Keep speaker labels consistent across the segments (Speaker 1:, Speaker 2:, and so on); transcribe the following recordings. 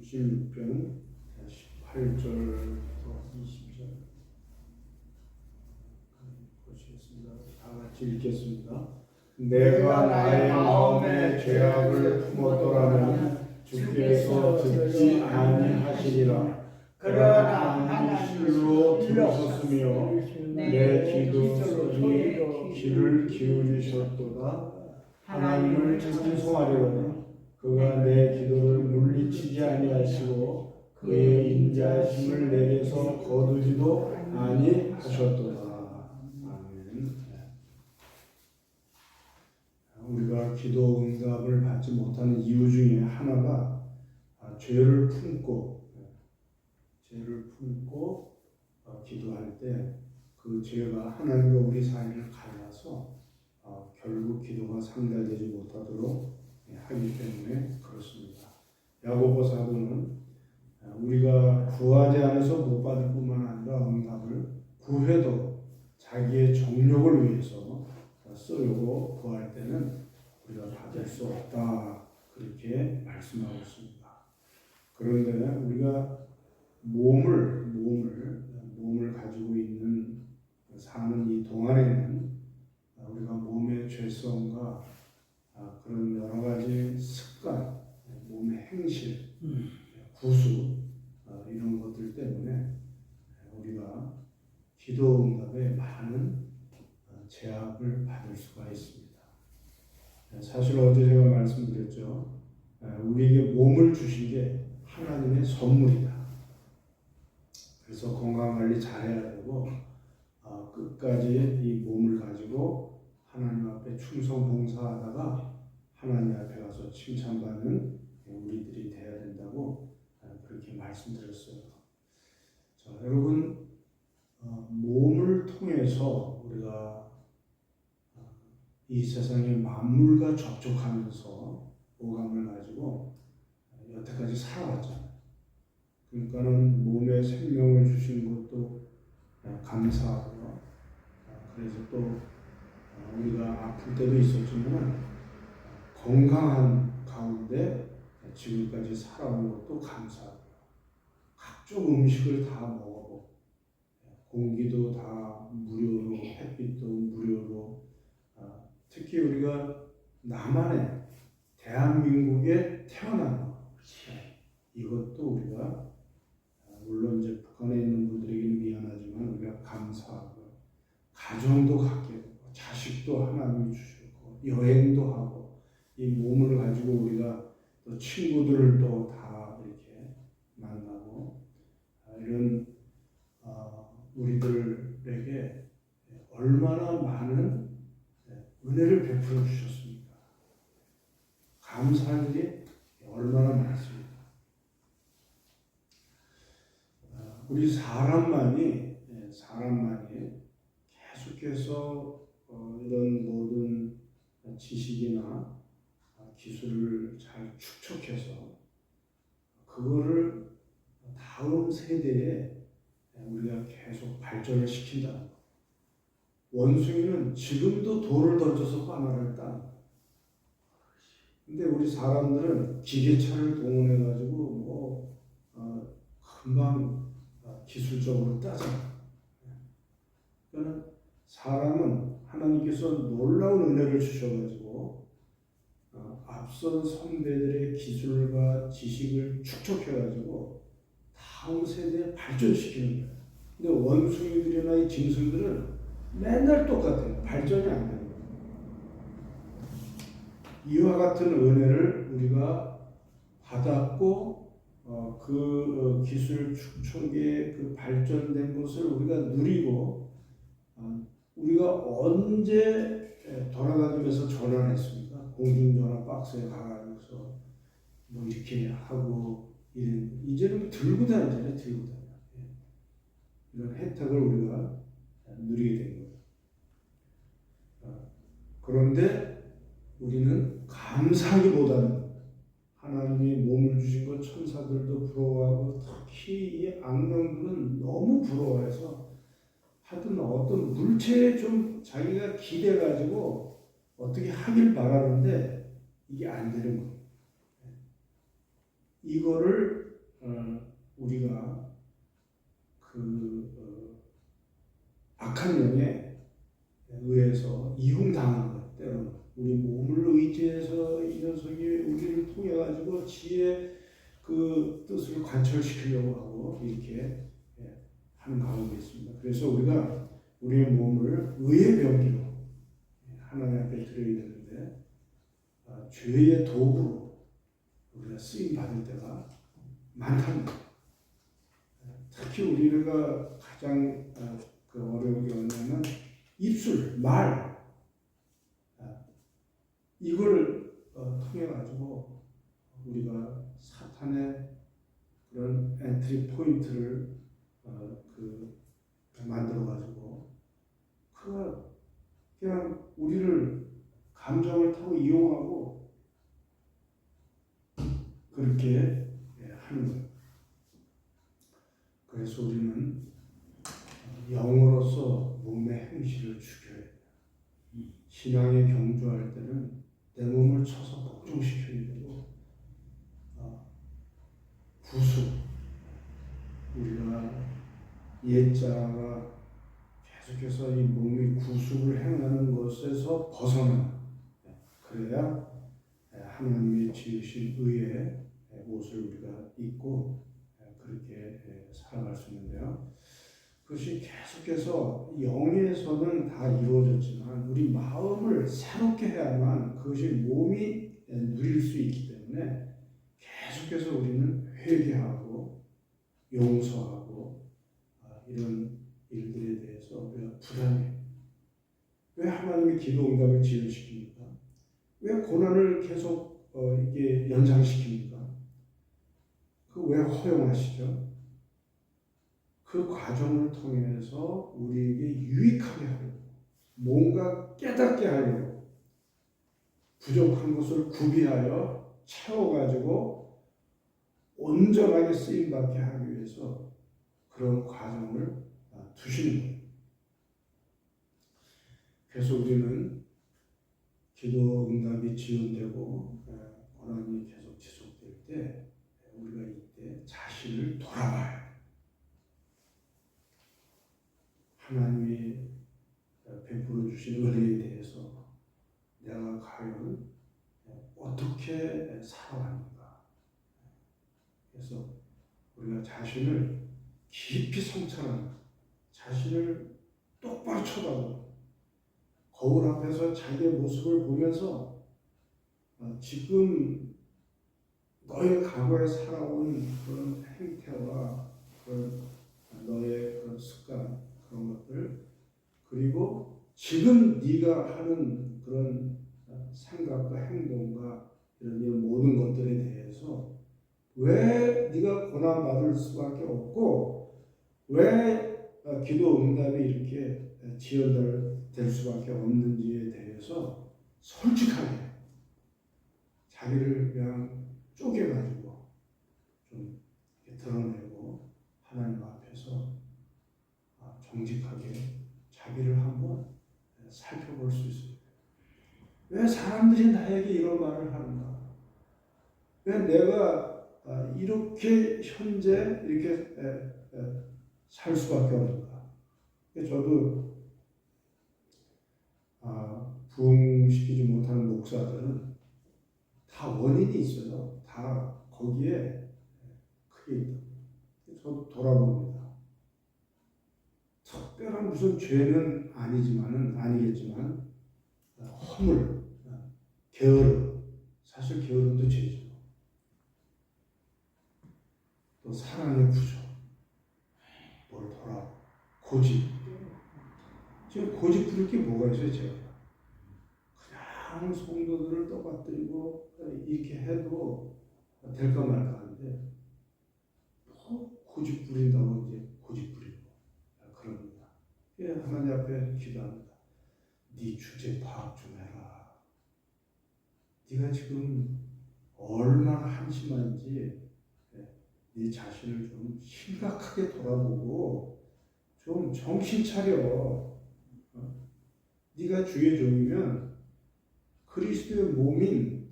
Speaker 1: 36편 18절부터 20절 보시겠습니다. 다 같이 읽겠습니다. 내가 나의 마음에 죄악을 품었더라면 주께서 듣지 아니하시리라. 그러나 실로 들으셨으며 내 기도 소리에 귀를 기울이셨도다. 하나님을 찬송하려다. 그가 내 기도를 물리치지 아니하시고 그의 인자하심을 내게서 거두지도 아니하셨도다. 아멘. 우리가 기도 응답을 받지 못하는 이유 중에 하나가 죄를 품고 기도할 때 그 죄가 하나님과 우리 사이를 갈라서 결국 기도가 상달되지 못하도록 하기 때문에 그렇습니다. 야고보 사도는 우리가 구하지 않아서 못 받을 뿐만 아니라 응답을 구해도 자기의 정욕을 위해서 쓰려고 구할 때는 우리가 받을 수 없다, 그렇게 말씀하고 있습니다. 그런데 우리가 몸을 가지고 있는 사는 이 동안에는 우리가 몸의 죄성과 그런 여러 가지 습관, 몸의 행실, 구수 이런 것들 때문에 우리가 기도 응답에 많은 제약을 받을 수가 있습니다. 사실 어제 제가 말씀드렸죠. 우리에게 몸을 주신 게 하나님의 선물이다. 그래서 건강관리 잘해야 되고 끝까지 이 몸을 가지고 하나님 앞에 충성봉사하다가 하나님 앞에 가서 칭찬받는 우리들이 돼야 된다고 그렇게 말씀드렸어요. 자, 여러분, 몸을 통해서 우리가 이 세상의 만물과 접촉하면서 오감을 가지고 여태까지 살아왔잖아요. 그러니까는 몸에 생명을 주신 것도 감사하고요. 그래서 또 우리가 아플 때도 있었지만 건강한 가운데 지금까지 살아온 것도 감사하고요. 각종 음식을 다 먹어보고 공기도 다 무료로, 햇빛도 무료로, 특히 우리가 남한에 대한민국에 태어난 것, 이것도 우리가 물론 이제 북한에 있는 분들에게는 미안하지만 우리가 감사하고 가정도 갖게 되고 자식도 하나님이 주시고 여행도 하고 이 몸을 가지고 우리가 또 친구들을 또 다 이렇게 만나고 이런 우리들에게 얼마나 많은 은혜를 베풀어 주셨습니까? 감사할 일이 얼마나 많습니까? 우리 사람만이 계속해서 이런 모든 지식이나 기술을 잘 축적해서 그거를 다음 세대에 우리가 계속 발전을 시킨다는 거. 원숭이는 지금도 돌을 던져서 바나나를 따는 거예요. 근데 우리 사람들은 기계차를 동원해가지고 금방 기술적으로 따져요. 그러니까 사람은 하나님께서 놀라운 은혜를 주셔가지고 앞선 선배들의 기술과 지식을 축적해가지고 다음 세대에 발전시키는 거예요. 근데 원숭이들이나 이 짐승들은 맨날 똑같아요. 발전이 안 되는 거예요. 이와 같은 은혜를 우리가 받았고 그 기술 축적의 그 발전된 것을 우리가 누리고 우리가 언제 돌아다니면서 전화를 했습니까? 공중전화 박스에 가가지고서 뭐 이렇게 하고 이제는 들고 다니잖아요. 이런 혜택을 우리가 누리게 된 거예요. 그런데 우리는 감사하기보다는 하나님이 몸을 주신 것 천사들도 부러워하고 특히 이 악령들은 너무 부러워해서 하여튼 어떤 물체에 좀 자기가 기대가지고 어떻게 하길 바라는데 이게 안 되는 거예요. 이거를 우리가 악한 영에 의해서 이용당하는 것 때로는 우리 몸을 의지해서 이 녀석이 우리를 통해 가지고 지의 그 뜻을 관철시키려고 하고 이렇게 하는 가운데 있습니다. 그래서 우리가 우리의 몸을 의의 병기로 하나님 앞에 드려야 되는데 죄의 도구로 우리가 쓰임 받을 때가 많답니다. 특히 우리가 가장 어려운 게 뭐냐면 입술, 말 이걸 통해 가지고 우리가 사탄의 그런 엔트리 포인트를 만들어 가지고 그냥 우리를 감정을 타고 이용하고 그렇게 하는 거예요. 그래서 우리는 영으로서 몸의 행실을 죽여야 돼요. 신앙에 경주할 때는 내 몸을 쳐서 복종시켜야 되고 구수 우리가 옛자가 계속해서 이 몸이 구수를 행하는 것에서 벗어나는 그래야 하나님의 지으신 의의 옷을 우리가 입고 그렇게 살아갈 수 있는데요. 그것이 계속해서 영에서는 다 이루어졌지만 우리 마음을 새롭게 해야만 그것이 몸이 누릴 수 있기 때문에 계속해서 우리는 회개하고 용서하고 이런 일들에 대해서 우리가 불안해요. 왜 하나님이 기도 응답을 지연시킵니까? 왜 고난을 계속 이게 연장시킵니까? 그 왜 허용하시죠? 그 과정을 통해서 우리에게 유익하게 하려고 뭔가 깨닫게 하려고 부족한 것을 구비하여 채워가지고 온전하게 쓰임받게 하기 위해서 그런 과정을 두시는 거예요. 그래서 우리는 기도 응답이 지연되고 고난이 계속 지속될 때 우리가 이때 자신을 돌아봐야 해요. 하나님이 베풀어 주신 은혜에 대해서 내가 과연 어떻게 살아왔는가. 그래서 우리가 자신을 깊이 성찰하는, 자신을 똑바로 쳐다보고 거울 앞에서 자기의 모습을 보면서 지금 너의 과거에 살아온 그런 행태와 그런 너의 그런 습관 그런 것들 그리고 지금 네가 하는 그런 생각과 행동과 이런 모든 것들에 대해서 왜 네가 고난받을 수밖에 없고 왜 기도 응답이 이렇게 지연될 수밖에 없는지에 대해서 솔직하게 자기를 그냥 쪼개가지고 좀 드러내고 하나님 앞에서 정직하게 자기를 한번 살펴볼 수 있습니다. 왜 사람들이 나에게 이런 말을 하는가? 왜 내가 이렇게 현재 이렇게 살 수밖에 없는가? 저도 부흥시키지 못하는 목사들은 다 원인이 있어요. 다 거기에 크게 있다. 저도 돌아봅니다. 특별한 무슨 죄는 아니겠지만 허물, 게으름, 사실 게으름도 죄죠. 또 사랑의 부족, 뭘 고집. 지금 고집 부릴 게 뭐가 있어요, 제가? 그냥 성도들을 떠받들이고 이렇게 해도 될까 말까 하는데 뭐 고집 부린다고 이제 고집 부리고 그럽니다. 하나님 앞에 기도합니다. 네 주제 파악 좀 해라. 네가 지금 얼마나 한심한지 네 자신을 좀 심각하게 돌아보고 좀 정신 차려. 네가 주의 종이면 그리스도의 몸인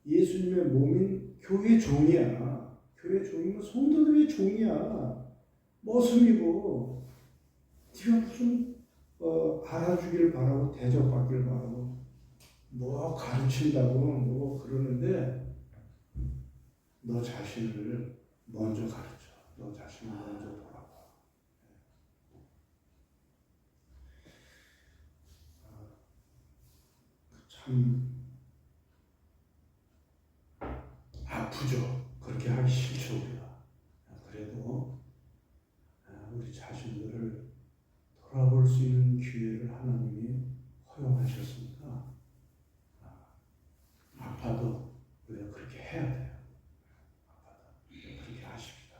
Speaker 1: 예수님의 몸인 교회 종이야. 교회 종이면 성도들의 종이야. 머슴이고 네가 무슨 알아주길 바라고 대접받길 바라고 뭐 가르친다고 뭐 그러는데 너 자신을 먼저 가르쳐. 너 자신을 먼저 돌아봐. 참 아프죠. 그렇게 하기 싫죠 우리가. 그래도 우리 자신들을 돌아볼 수 있는 기회를 하나님이 허용하셨으니까 아파도 우리가 그렇게 해야 돼요. 아파도 그렇게 하십시다.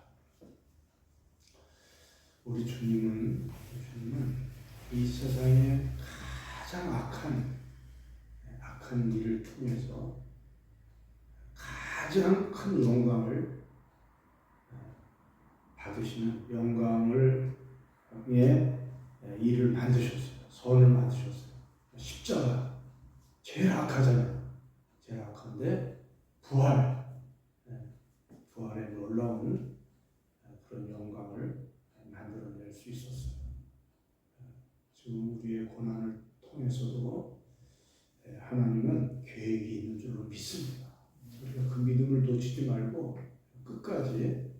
Speaker 1: 우리 주님은 이 세상에 가장 악한 일을 통해서 가장 큰 영광을 받으시는 영광을 일을 만드셨어요. 선을 만드셨어요. 십자가 제일 악하잖아요. 제일 악한데 부활의 놀라운 그런 영광을 만들어낼 수 있었어요. 지금 우리의 고난을 통해서도 하나님은 계획이 있는 줄로 믿습니다. 우리가 그 믿음을 놓치지 말고 끝까지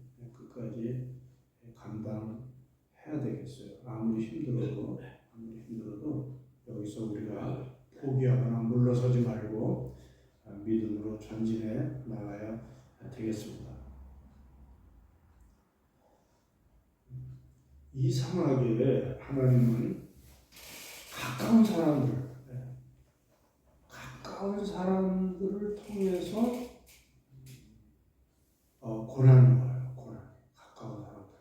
Speaker 1: 감당해야 되겠어요. 아무리 힘들어도 여기서 우리가 포기하거나 물러서지 말고 믿음으로 전진해 나가야 되겠습니다. 이상하게 하나님은 가까운 사람들을 통해서 고난이 와요. 가까운 사람들.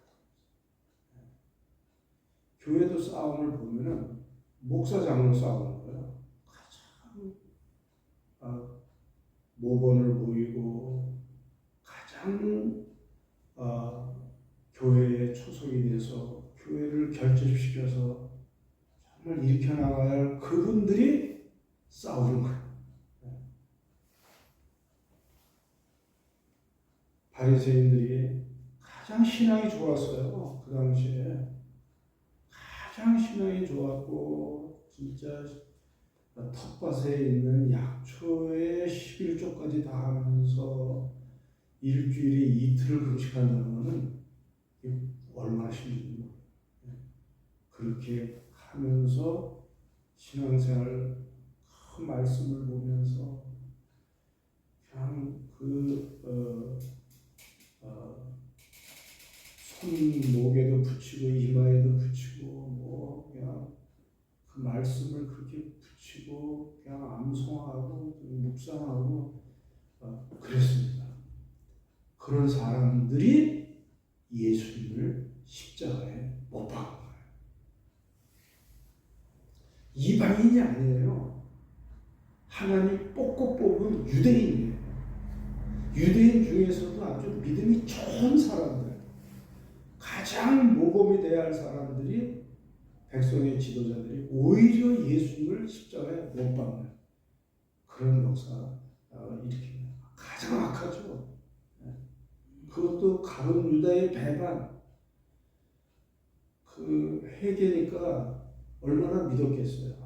Speaker 1: 교회도 싸움을 보면은 목사 장로 싸우는 거예요. 가장 모범을 보이고 가장 교회에 초석이 돼서 교회를 결집시켜서 정말 일으켜 나가야 할 그분들이 싸우는 거예요. 바리새인들이 가장 신앙이 좋았어요. 그 당시에 가장 신앙이 좋았고 진짜 텃밭에 있는 약초에 11조까지 다 하면서 일주일에 이틀을 금식한다는 것은 얼마나 힘든지 그렇게 하면서 신앙생활 큰 말씀을 보면서 그냥 손목에도 붙이고 이마에도 붙이고 뭐 그냥 그 말씀을 그렇게 붙이고 그냥 암송하고 묵상하고 그랬습니다. 그런 사람들이 예수님을 십자가에 못 박은 거예요. 이방인이 아니에요. 하나님 뽑고 뽑은 유대인이에요. 유대인 중에서도 아주 믿음이 좋은 사람들, 가장 모범이 되어야 할 사람들이 백성의 지도자들이 오히려 예수님을 십자가에 못 박는 그런 역사 일으킵니다. 가장 악하죠. 그것도 가룟 유다의 배반. 그 회개니까 얼마나 믿었겠어요.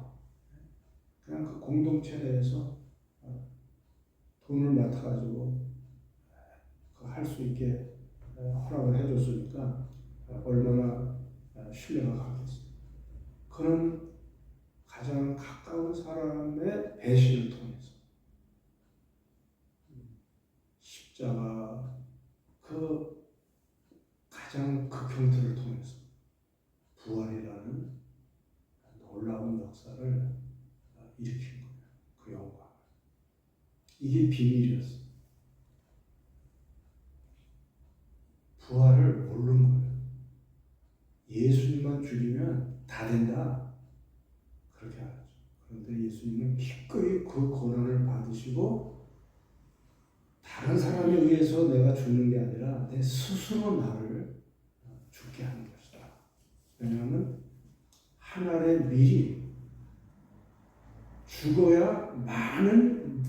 Speaker 1: 그냥 그 공동체 내에서 돈을 맡아가지고 할 수 있게 허락을 해줬으니까 얼마나 신뢰가 가겠어요. 그는 가장 가까운 사람의 배신을 통해서 십자가 그 가장 극형틀을 통해서 부활이라는 놀라운 역사를 일으킨 거예요. 그 영광. 이게 비밀이었어요. 부활을 모르는 거예요. 예수님만 죽이면 다 된다. 그렇게 알았죠. 그런데 예수님은 기꺼이 그 고난을 받으시고 다른 사람에 의해서 내가 죽는 게 아니라 내 스스로 나를 죽게 하는 것이다. 왜냐하면 하늘에 미리 죽어야 많은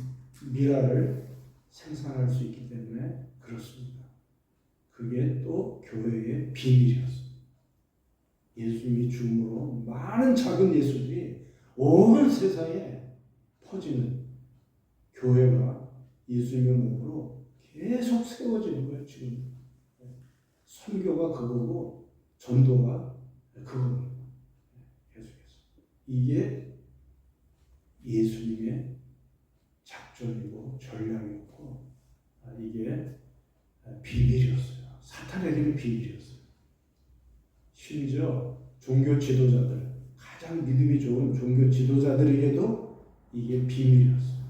Speaker 1: 미라를 생산할 수 있기 때문에 그렇습니다. 교회의 비밀이었어요. 예수님이 죽음으로 많은 작은 예수들이 온 세상에 퍼지는 교회가 예수님의 몸으로 계속 세워지는 거예요. 지금 선교가 그거고 전도가 그겁니다. 계속해서 이게 예수님의 작전이고 전략이었고 이게 비밀이었어요. 사탄에게는 비밀이었어요. 심지어 종교 지도자들, 가장 믿음이 좋은 종교 지도자들에게도 이게 비밀이었어요.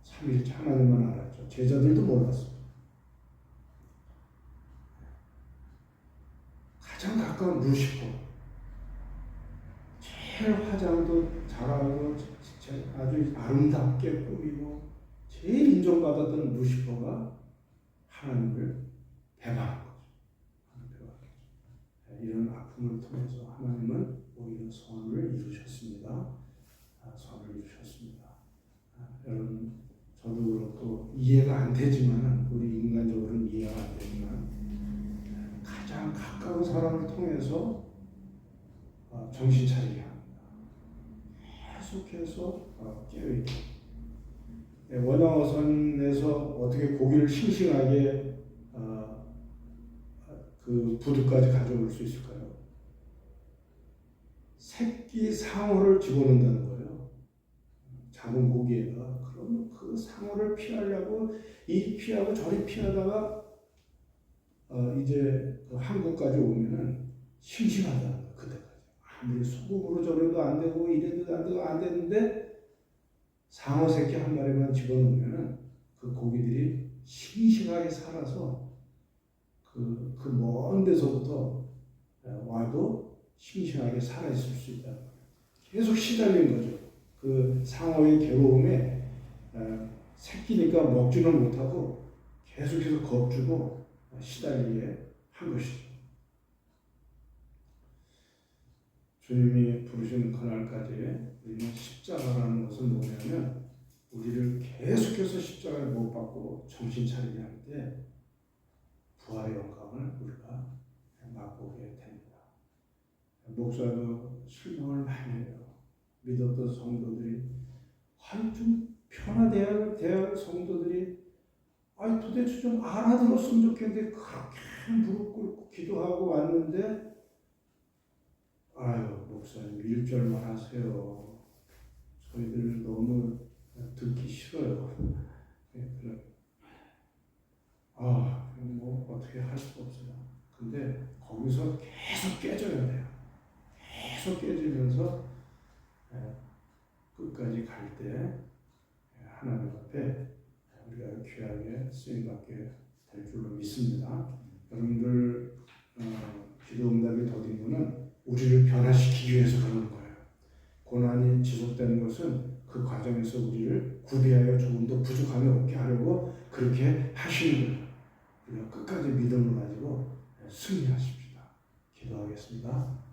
Speaker 1: 삼위일체 하나님만 알았죠. 제자들도 몰랐어요. 가장 가까운 루시퍼, 제일 화장도 잘하고 아주 아름답게 꾸미고 제일 인정받았던 루시퍼가 하나님을 배반한 거죠. 이런 아픔을 통해서 하나님은 오히려 선을 이루셨습니다. 선을 이루셨습니다. 여러분, 저도 그렇고 이해가 안 되지만, 우리 인간적으로는 이해가 안 되지만, 가장 가까운 사람을 통해서 정신 차리게 합니다. 계속해서 깨어있게. 원양어선에서 어떻게 고기를 싱싱하게 그 부두까지 가져올 수 있을까요? 새끼 상어를 집어넣는다는 거예요. 잡은 고기에다. 그러면 그 상어를 피하려고 이 피하고 저리 피하다가 이제 그 한국까지 오면은 싱싱하다는 거예요. 그때까지. 아무리 소금으로 절여도 안 되고 이래도 안 되고 안 되는데 상어 새끼 한 마리만 집어넣으면은 그 고기들이 싱싱하게 살아서 그 먼 데서부터 와도 싱싱하게 살아있을 수 있다. 계속 시달린 거죠. 그 상어의 괴로움에 새끼니까 먹지는 못하고 계속해서 겁주고 시달리게 한 것이죠. 주님이 부르시는 그날까지 우리는 십자가라는 것을 뭐냐면 우리를 계속해서 십자가에 못 박고 정신 차리게 할 때 부활의 영광을 우리가 맛보게 됩니다. 목사도 실망을 많이 해요. 믿었던 성도들이 좀 편하대야 할 성도들이 도대체 좀 알아들었으면 좋겠는데 그렇게 무릎 꿇고 기도하고 왔는데 목사님 1절만 하세요. 저희들 너무 듣기 싫어요. 뭐 어떻게 할 수가 없어요. 근데 거기서 계속 깨져야 돼요. 계속 깨지면서 끝까지 갈 때 하나님 앞에 우리가 귀하게 쓰임받게 될 줄로 믿습니다. 여러분들 기도응답이 더딘 것은 우리를 변화시키기 위해서 그러는 거예요. 고난이 지속되는 것은 그 과정에서 우리를 구비하여 조금 더 부족함이 없게 하려고 그렇게 하시는 거예요. 우리가 끝까지 믿음을 가지고 승리하십시다. 기도하겠습니다.